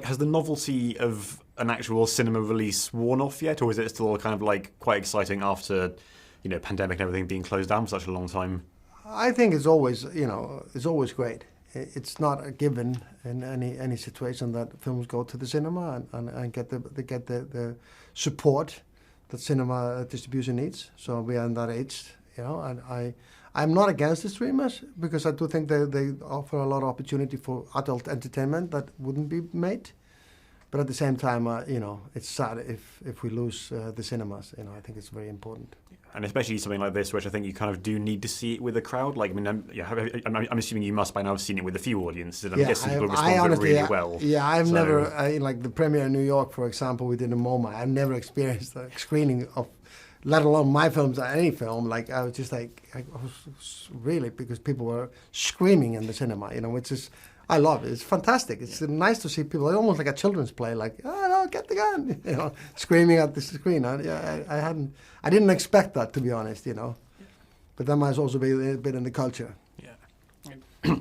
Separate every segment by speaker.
Speaker 1: has the novelty of an actual cinema release worn off yet, or is it still kind of like quite exciting after, pandemic and everything being closed down for such a long time?
Speaker 2: I think it's always, it's always great. It's not a given in any situation that films go to the cinema and get the support that cinema distribution needs. So we are in that age, and I'm not against the streamers because I do think they offer a lot of opportunity for adult entertainment that wouldn't be made. But at the same time, it's sad if we lose the cinemas. I think it's very important.
Speaker 1: And especially something like this, which I think you kind of do need to see it with a crowd. Like, I'm assuming you must by now have seen it with a few audiences, and I'm guessing people respond to it really well.
Speaker 2: Yeah, I've never, like the premiere in New York, for example, we did in MoMA. I've never experienced a screening of, let alone my films or any film. Like, I was just like, I was really, because people were screaming in the cinema, which is, I love it. It's fantastic. It's nice to see people. It's almost like a children's play, like, oh no, get the gun, screaming at the screen. I didn't expect that, to be honest, But that might also be a bit in the culture.
Speaker 1: Yeah.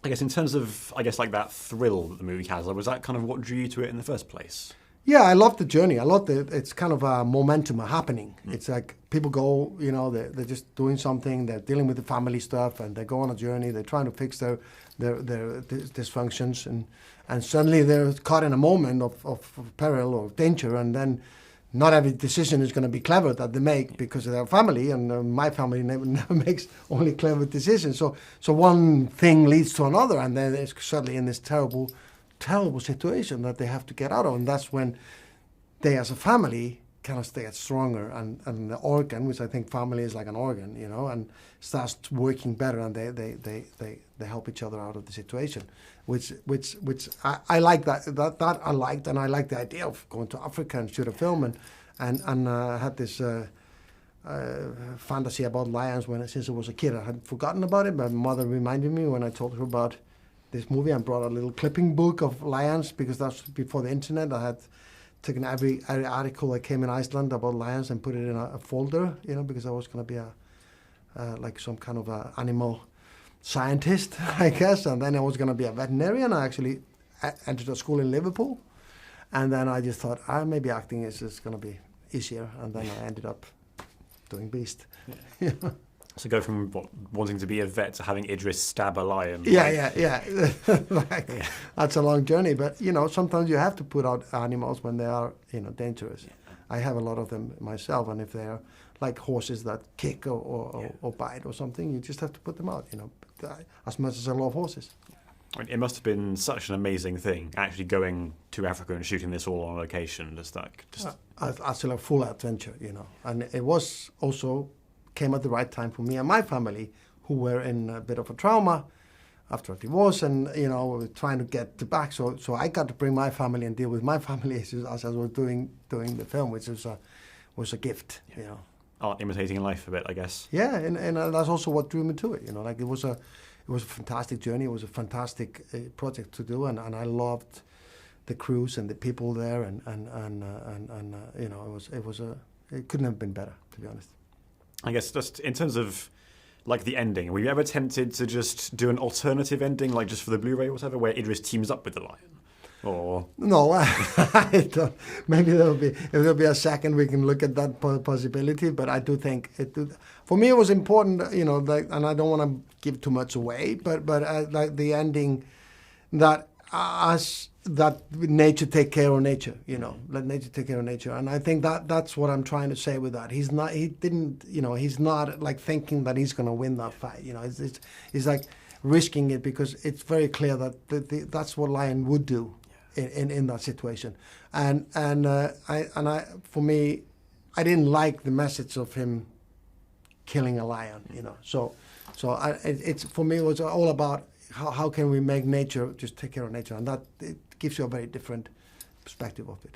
Speaker 1: I guess in terms of, like that thrill that the movie has, was that kind of what drew you to it in the first place?
Speaker 2: Yeah, I love the journey. I love it's kind of a momentum, a happening. It's like people go, they're just doing something. They're dealing with the family stuff, and they go on a journey. They're trying to fix their dysfunctions, and suddenly they're caught in a moment of peril or danger, and then not every decision is going to be clever that they make because of their family, and my family never makes only clever decisions. So one thing leads to another, and then it's suddenly in this terrible situation that they have to get out of, and that's when they, as a family, kind of get stronger, and the organ, which I think family is like an organ, and starts working better, and they help each other out of the situation, which I like that I liked, and I like the idea of going to Africa and shoot a film, and had this fantasy about lions since I was a kid. I had forgotten about it. My mother reminded me when I told her about this movie, and brought a little clipping book of lions, because that's before the internet. I had taken every article that came in Iceland about lions and put it in a folder, because I was going to be like some kind of a animal scientist, I guess, and then I was going to be a veterinarian. I actually entered a school in Liverpool, and then I just thought, maybe acting is just going to be easier, and then I ended up doing Beast. Yeah.
Speaker 1: So go from wanting to be a vet to having Idris stab a lion.
Speaker 2: Yeah. That's a long journey, but sometimes you have to put out animals when they are dangerous. Yeah. I have a lot of them myself, and if they are like horses that kick or bite or something, you just have to put them out. As much as I love horses.
Speaker 1: I mean, it must have been such an amazing thing actually going to Africa and shooting this all on location.
Speaker 2: Actually, a full adventure, and it was also came at the right time for me and my family, who were in a bit of a trauma after a divorce, and we were trying to get back. So I got to bring my family and deal with my family issues as I was doing the film, which was a gift.
Speaker 1: Yeah. Art imitating life a bit, I guess.
Speaker 2: Yeah, and that's also what drew me to it. Like it was a fantastic journey. It was a fantastic project to do, and I loved the crews and the people there, and it couldn't have been better, to be honest.
Speaker 1: I guess just in terms of like the ending, were you ever tempted to just do an alternative ending, like just for the Blu-ray or whatever, where Idris teams up with the lion? Or
Speaker 2: no, I don't. Maybe if there'll be a second, we can look at that possibility. But I do think for me it was important, and I don't want to give too much away. But like the ending, that nature take care of nature, let nature take care of nature. And I think that's what I'm trying to say with that. He's not like thinking that he's going to win that fight. He's like risking it, because it's very clear that that's what lion would do in that situation. And for me, I didn't like the message of him killing a lion, So it's for me, it was all about how can we make nature just take care of nature, and that it gives you a very different perspective of it.